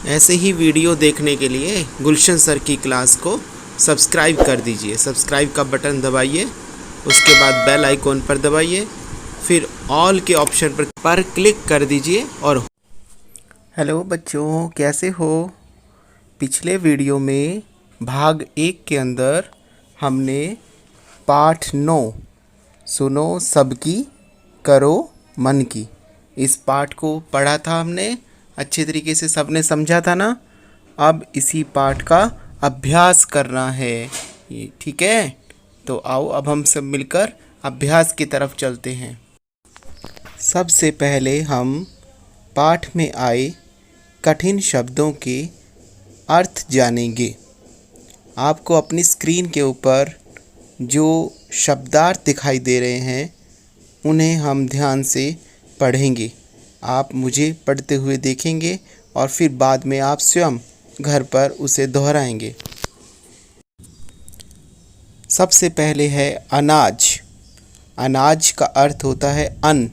ऐसे ही वीडियो देखने के लिए गुलशन सर की क्लास को सब्सक्राइब कर दीजिए। सब्सक्राइब का बटन दबाइए, उसके बाद बेल आइकॉन पर दबाइए, फिर ऑल के ऑप्शन पर क्लिक कर दीजिए। और हेलो बच्चों, कैसे हो? पिछले वीडियो में भाग 1 के अंदर हमने पाठ 9 सुनो सबकी करो मन की, इस पाठ को पढ़ा था हमने। अच्छे तरीके से सबने समझा था ना। अब इसी पाठ का अभ्यास करना है, ठीक है? तो आओ अब हम सब मिलकर अभ्यास की तरफ चलते हैं। सबसे पहले हम पाठ में आए कठिन शब्दों के अर्थ जानेंगे। आपको अपनी स्क्रीन के ऊपर जो शब्दार्थ दिखाई दे रहे हैं उन्हें हम ध्यान से पढ़ेंगे। आप मुझे पढ़ते हुए देखेंगे और फिर बाद में आप स्वयं घर पर उसे दोहराएंगे। सबसे पहले है अनाज। अनाज का अर्थ होता है अन्न,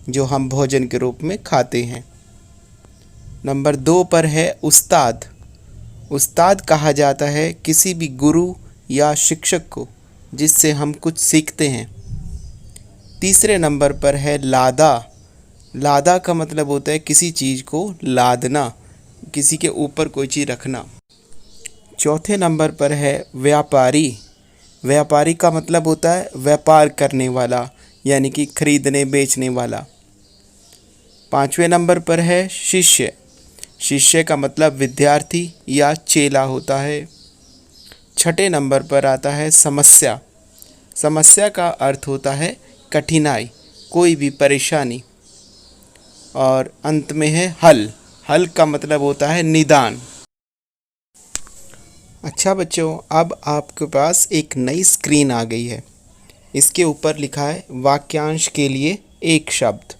जो हम भोजन के रूप में खाते हैं। नंबर 2 पर है उस्ताद। उस्ताद कहा जाता है किसी भी गुरु या शिक्षक को जिससे हम कुछ सीखते हैं। तीसरे नंबर पर है लादा। लादा का मतलब होता है किसी चीज़ को लादना, किसी के ऊपर कोई चीज़ रखना। चौथे नंबर पर है व्यापारी। व्यापारी का मतलब होता है व्यापार करने वाला, यानी कि खरीदने बेचने वाला। 5वें नंबर पर है शिष्य। शिष्य का मतलब विद्यार्थी या चेला होता है। 6ठे नंबर पर आता है समस्या। समस्या का अर्थ होता है कठिनाई, कोई भी परेशानी। और अंत में है हल। हल का मतलब होता है निदान। अच्छा बच्चों, अब आपके पास एक नई स्क्रीन आ गई है। इसके ऊपर लिखा है वाक्यांश के लिए एक शब्द,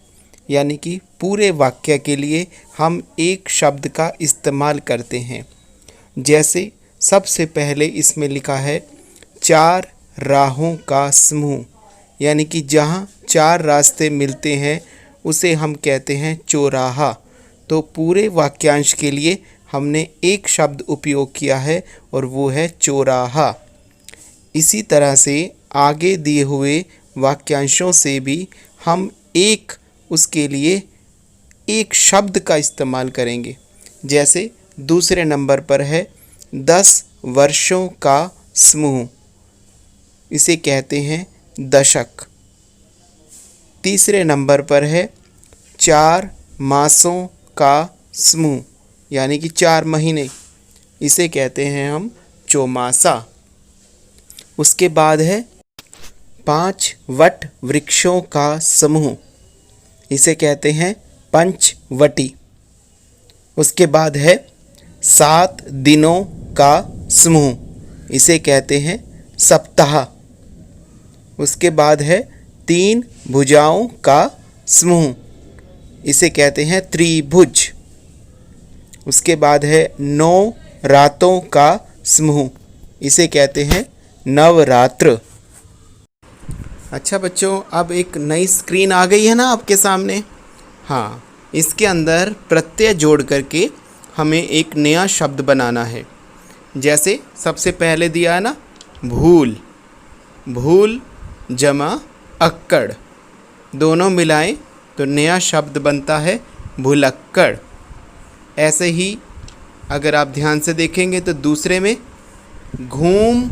यानी कि पूरे वाक्य के लिए हम एक शब्द का इस्तेमाल करते हैं। जैसे सबसे पहले इसमें लिखा है 4 राहों का समूह, यानी कि जहाँ 4 रास्ते मिलते हैं उसे हम कहते हैं चौराहा। तो पूरे वाक्यांश के लिए हमने एक शब्द उपयोग किया है और वो है चौराहा। इसी तरह से आगे दिए हुए वाक्यांशों से भी हम उसके लिए एक शब्द का इस्तेमाल करेंगे। जैसे दूसरे नंबर पर है 10 वर्षों का समूह, इसे कहते हैं दशक। तीसरे नंबर पर है 4 मासों का समूह, यानी कि 4 महीने, इसे कहते हैं हम चौमासा। उसके बाद है 5 वट वृक्षों का समूह, इसे कहते हैं पंचवटी। उसके बाद है 7 दिनों का समूह, इसे कहते हैं सप्ताह। उसके बाद है 3 भुजाओं का समूह, इसे कहते हैं त्रिभुज। उसके बाद है 9 रातों का समूह, इसे कहते हैं नवरात्र। अच्छा बच्चों, अब एक नई स्क्रीन आ गई है ना आपके सामने। हाँ, इसके अंदर प्रत्यय जोड़ करके हमें एक नया शब्द बनाना है। जैसे सबसे पहले दिया है ना भूल। भूल जमा अक्कड़, दोनों मिलाएं तो नया शब्द बनता है भुलक्कड़। ऐसे ही अगर आप ध्यान से देखेंगे तो दूसरे में घूम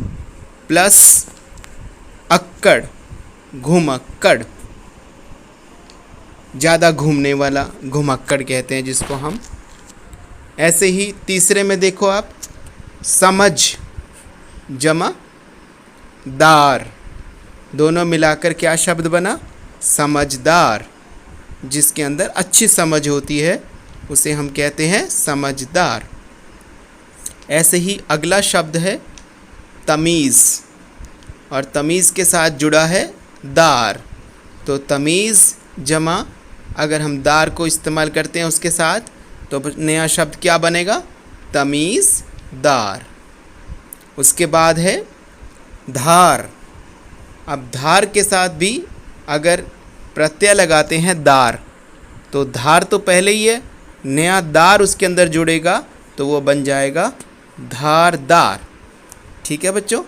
प्लस अक्कड़, घुमक्कड़, ज़्यादा घूमने वाला घुमक्कड़ कहते हैं जिसको हम। ऐसे ही तीसरे में देखो आप, समझ जमा दार, दोनों मिलाकर क्या शब्द बना? समझदार। जिसके अंदर अच्छी समझ होती है उसे हम कहते हैं समझदार। ऐसे ही अगला शब्द है तमीज़, और तमीज़ के साथ जुड़ा है दार। तो तमीज़ जमा, अगर हम दार को इस्तेमाल करते हैं उसके साथ, तो नया शब्द क्या बनेगा? तमीज़दार। उसके बाद है धार। अब धार के साथ भी अगर प्रत्यय लगाते हैं दार, तो धार तो पहले ही है, नया दार उसके अंदर जुड़ेगा तो वो बन जाएगा धारदार। ठीक है बच्चों।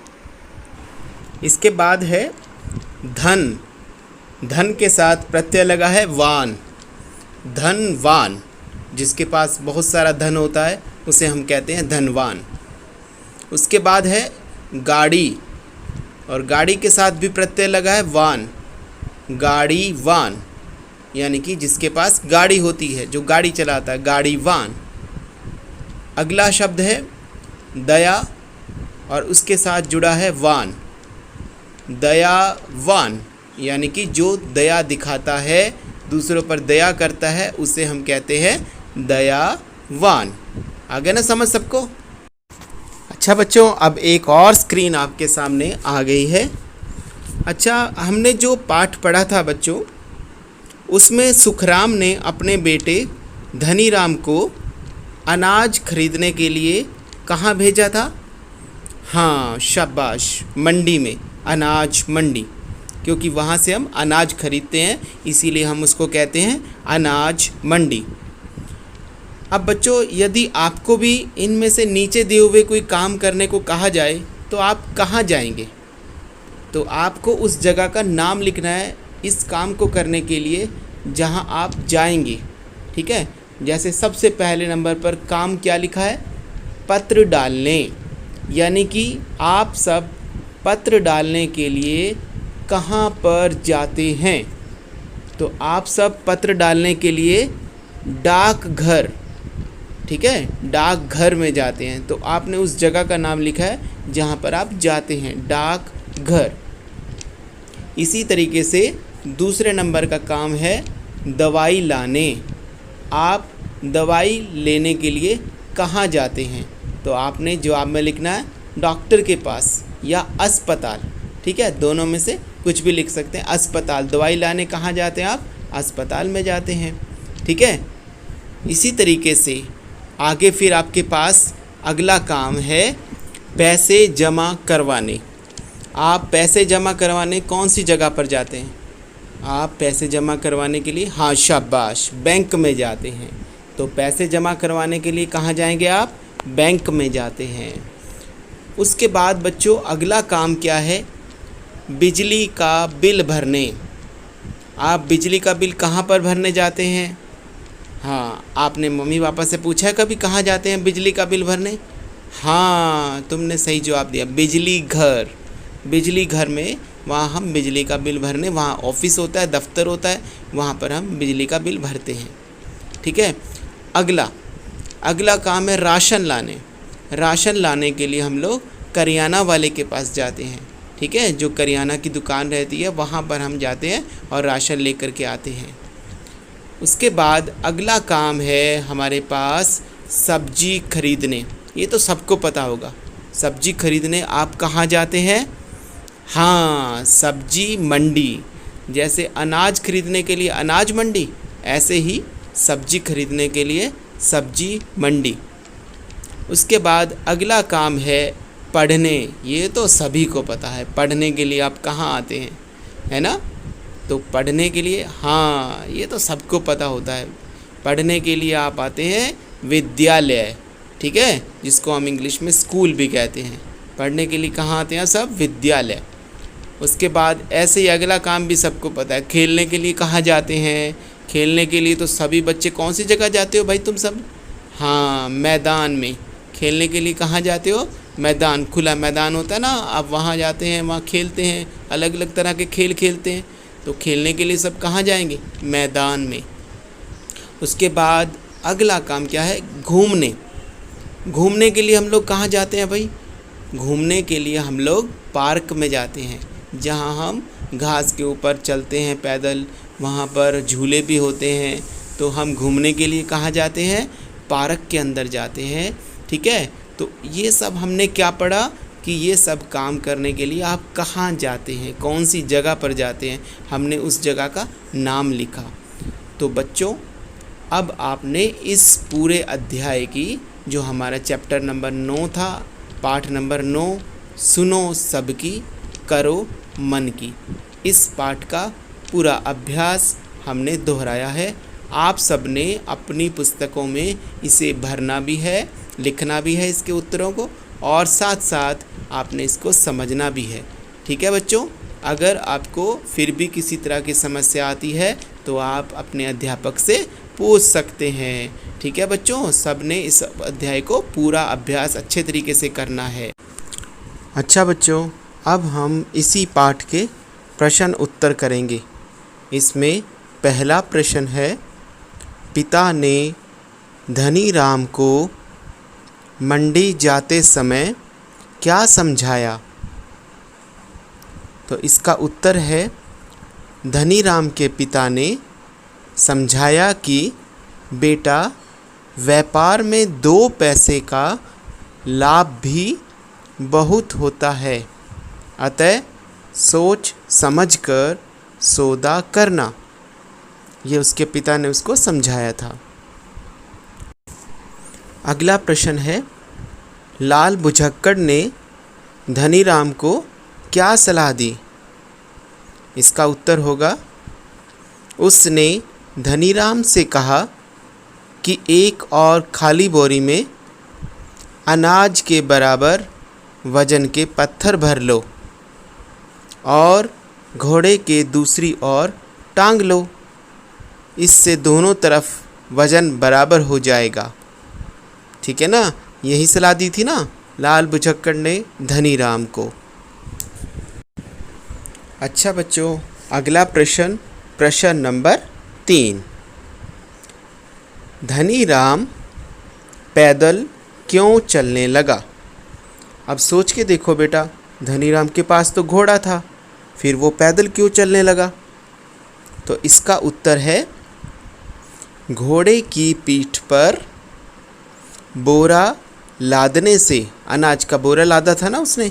इसके बाद है धन। धन के साथ प्रत्यय लगा है वान। धनवान, जिसके पास बहुत सारा धन होता है उसे हम कहते हैं धनवान। उसके बाद है गाड़ी, और गाड़ी के साथ भी प्रत्यय लगा है वान। गाड़ीवान, यानी कि जिसके पास गाड़ी होती है, जो गाड़ी चलाता है, गाड़ीवान। अगला शब्द है दया, और उसके साथ जुड़ा है वान। दयावान, यानी कि जो दया दिखाता है, दूसरों पर दया करता है, उसे हम कहते हैं दयावान। आगे ना समझ सबको। अच्छा बच्चों, अब एक और स्क्रीन आपके सामने आ गई है। अच्छा, हमने जो पाठ पढ़ा था बच्चों, उसमें सुखराम ने अपने बेटे धनीराम को अनाज खरीदने के लिए कहाँ भेजा था? हाँ शाबाश, मंडी में, अनाज मंडी, क्योंकि वहाँ से हम अनाज खरीदते हैं, इसीलिए हम उसको कहते हैं अनाज मंडी। अब बच्चों, यदि आपको भी इनमें से नीचे दिए हुए कोई काम करने को कहा जाए तो आप कहाँ जाएंगे? तो आपको उस जगह का नाम लिखना है इस काम को करने के लिए जहाँ आप जाएंगे। ठीक है, जैसे सबसे पहले नंबर पर काम क्या लिखा है? पत्र डालने, यानी कि आप सब पत्र डालने के लिए कहाँ पर जाते हैं? तो आप सब पत्र डालने के लिए डाकघर, ठीक है, डाकघर में जाते हैं। तो आपने उस जगह का नाम लिखा है जहाँ पर आप जाते हैं, डाकघर। इसी तरीके से दूसरे नंबर का काम है दवाई लाने। आप दवाई लेने के लिए कहाँ जाते हैं? तो आपने जवाब में लिखना है डॉक्टर के पास या अस्पताल। ठीक है, दोनों में से कुछ भी लिख सकते हैं। अस्पताल, दवाई लाने कहाँ जाते हैं आप? अस्पताल में जाते हैं। ठीक है, इसी तरीके से आगे फिर आपके पास अगला काम है पैसे जमा करवाने। आप पैसे जमा करवाने कौन सी जगह पर जाते हैं? आप पैसे जमा करवाने के लिए, हाँ शाबाश, बैंक में जाते हैं। तो पैसे जमा करवाने के लिए कहाँ जाएंगे आप? बैंक में जाते हैं। उसके बाद बच्चों अगला काम क्या है? बिजली का बिल भरने। आप बिजली का बिल कहाँ पर भरने जाते हैं? हाँ, आपने मम्मी पापा से पूछा है कभी कहाँ जाते हैं बिजली का बिल भरने? हाँ, तुमने सही जवाब दिया, बिजली घर। बिजली घर में, वहाँ हम बिजली का बिल भरने, वहाँ ऑफिस होता है, दफ्तर होता है, वहाँ पर हम बिजली का बिल भरते हैं। ठीक है, अगला काम है राशन लाने। राशन लाने के लिए हम लोग करियाना वाले के पास जाते हैं। ठीक है, जो करियाना की दुकान रहती है वहाँ पर हम जाते हैं और राशन लेकर के आते हैं। उसके बाद अगला काम है हमारे पास सब्जी खरीदने। ये तो सबको पता होगा, सब्जी खरीदने आप कहाँ जाते हैं? हाँ, सब्जी मंडी। जैसे अनाज खरीदने के लिए अनाज मंडी, ऐसे ही सब्जी खरीदने के लिए सब्जी मंडी। उसके बाद अगला काम है पढ़ने। ये तो सभी को पता है, पढ़ने के लिए आप कहाँ आते हैं, है ना? तो पढ़ने के लिए, हाँ, ये तो सबको पता होता है, पढ़ने के लिए आप आते हैं विद्यालय। ठीक है, जिसको हम इंग्लिश में स्कूल भी कहते हैं। पढ़ने के लिए कहाँ आते हैं सब? विद्यालय। उसके बाद ऐसे ही अगला काम भी सबको पता है, खेलने के लिए कहाँ जाते हैं? खेलने के लिए तो सभी बच्चे कौन सी जगह जाते हो भाई तुम सब? हाँ, मैदान में। खेलने के लिए कहाँ जाते हो? मैदान, खुला मैदान होता है ना, आप वहाँ जाते हैं, वहाँ खेलते हैं, अलग अलग तरह के खेल खेलते हैं। तो खेलने के लिए सब कहाँ जाएंगे? मैदान में। उसके बाद अगला काम क्या है? घूमने। घूमने के लिए हम लोग कहाँ जाते हैं भाई? घूमने के लिए हम लोग पार्क में जाते हैं, जहाँ हम घास के ऊपर चलते हैं पैदल, वहाँ पर झूले भी होते हैं। तो हम घूमने के लिए कहाँ जाते हैं? पार्क के अंदर जाते हैं। ठीक है, तो ये सब हमने क्या पढ़ा कि ये सब काम करने के लिए आप कहाँ जाते हैं, कौन सी जगह पर जाते हैं, हमने उस जगह का नाम लिखा। तो बच्चों, अब आपने इस पूरे अध्याय की, जो हमारा चैप्टर नंबर 9 था, पाठ नंबर 9, सुनो सबकी करो मन की, इस पाठ का पूरा अभ्यास हमने दोहराया है। आप सबने अपनी पुस्तकों में इसे भरना भी है, लिखना भी है इसके उत्तरों को, और साथ साथ आपने इसको समझना भी है। ठीक है बच्चों, अगर आपको फिर भी किसी तरह की समस्या आती है तो आप अपने अध्यापक से पूछ सकते हैं। ठीक है बच्चों, सबने इस अध्याय को पूरा अभ्यास अच्छे तरीके से करना है। अच्छा बच्चों, अब हम इसी पाठ के प्रश्न उत्तर करेंगे। इसमें पहला प्रश्न है, पिता ने धनी राम को मंडी जाते समय क्या समझाया? तो इसका उत्तर है, धनी राम के पिता ने समझाया कि बेटा, व्यापार में 2 पैसे का लाभ भी बहुत होता है, अतः सोच समझकर सौदा करना। ये उसके पिता ने उसको समझाया था। अगला प्रश्न है, लाल बुझक्कड़ ने धनी राम को क्या सलाह दी? इसका उत्तर होगा, उसने धनी राम से कहा कि एक और खाली बोरी में अनाज के बराबर वजन के पत्थर भर लो और घोड़े के दूसरी ओर टांग लो, इससे दोनों तरफ वजन बराबर हो जाएगा। ठीक है ना, यही सलाह दी थी ना लाल बुझक्कड़ ने धनी राम को। अच्छा बच्चों, अगला प्रश्न नंबर 3, धनी राम पैदल क्यों चलने लगा? अब सोच के देखो बेटा, धनी राम के पास तो घोड़ा था, फिर वो पैदल क्यों चलने लगा? तो इसका उत्तर है, घोड़े की पीठ पर बोरा लादने से, अनाज का बोरा लादा था ना उसने,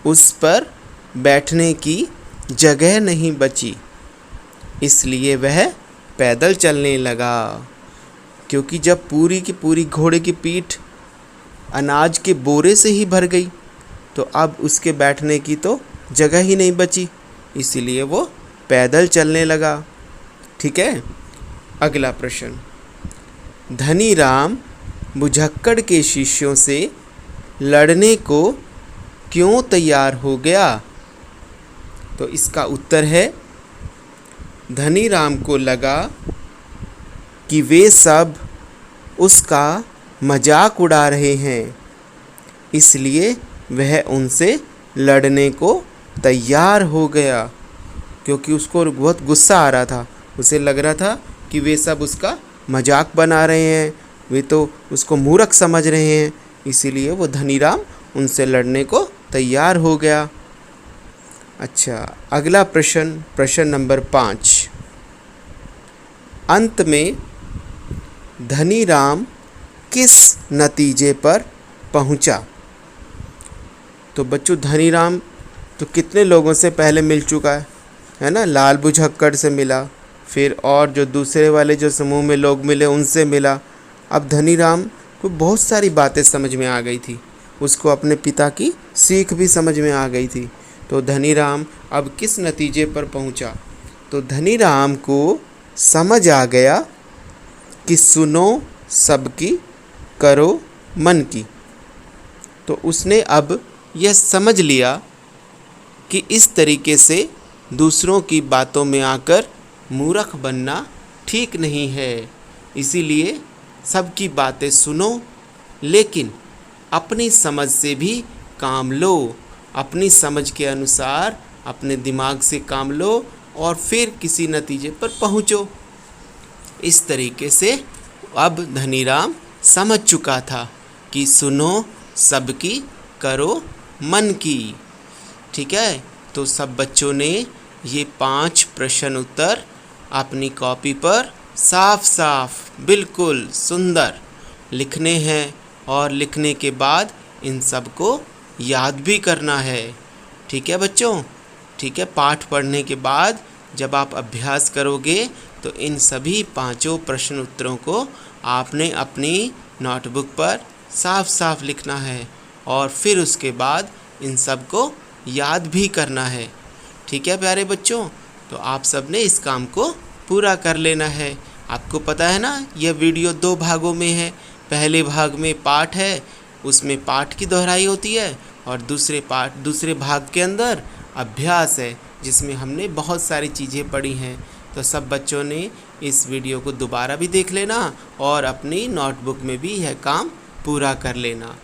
उस पर बैठने की जगह नहीं बची, इसलिए वह पैदल चलने लगा। क्योंकि जब पूरी की पूरी घोड़े की पीठ अनाज के बोरे से ही भर गई तो अब उसके बैठने की तो जगह ही नहीं बची, इसीलिए वो पैदल चलने लगा। ठीक है, अगला प्रश्न, धनी राम बुझक्कड़ के शिष्यों से लड़ने को क्यों तैयार हो गया? तो इसका उत्तर है, धनी राम को लगा कि वे सब उसका मजाक उड़ा रहे हैं, इसलिए वह उनसे लड़ने को तैयार हो गया। क्योंकि उसको बहुत गुस्सा आ रहा था, उसे लग रहा था कि वे सब उसका मजाक बना रहे हैं, वे तो उसको मूर्ख समझ रहे हैं, इसीलिए वो धनी राम उनसे लड़ने को तैयार हो गया। अच्छा, अगला प्रश्न नंबर 5, अंत में धनी राम किस नतीजे पर पहुंचा? तो बच्चों, धनी राम तो कितने लोगों से पहले मिल चुका है ना, लाल बुझक्कड़ से मिला, फिर और जो दूसरे वाले जो समूह में लोग मिले उनसे मिला। अब धनी राम को बहुत सारी बातें समझ में आ गई थी, उसको अपने पिता की सीख भी समझ में आ गई थी। तो धनी राम अब किस नतीजे पर पहुंचा? तो धनी राम को समझ आ गया कि सुनो सबकी, करो मन की। तो उसने अब यह समझ लिया कि इस तरीके से दूसरों की बातों में आकर मूर्ख बनना ठीक नहीं है, इसीलिए सबकी बातें सुनो, लेकिन अपनी समझ से भी काम लो, अपनी समझ के अनुसार अपने दिमाग से काम लो और फिर किसी नतीजे पर पहुँचो। इस तरीके से अब धनी राम समझ चुका था कि सुनो सबकी, करो मन की। ठीक है, तो सब बच्चों ने ये 5 प्रश्न उत्तर अपनी कॉपी पर साफ साफ बिल्कुल सुंदर लिखने हैं और लिखने के बाद इन सब को याद भी करना है। ठीक है बच्चों, ठीक है, पाठ पढ़ने के बाद जब आप अभ्यास करोगे तो इन सभी 5 प्रश्न उत्तरों को आपने अपनी नोटबुक पर साफ साफ लिखना है और फिर उसके बाद इन सब को याद भी करना है। ठीक है प्यारे बच्चों, तो आप सब ने इस काम को पूरा कर लेना है। आपको पता है ना, यह वीडियो 2 भागों में है। पहले भाग में पाठ है, उसमें पाठ की दोहराई होती है, और दूसरे भाग के अंदर अभ्यास है, जिसमें हमने बहुत सारी चीज़ें पढ़ी हैं। तो सब बच्चों ने इस वीडियो को दोबारा भी देख लेना और अपनी नोटबुक में भी यह काम पूरा कर लेना।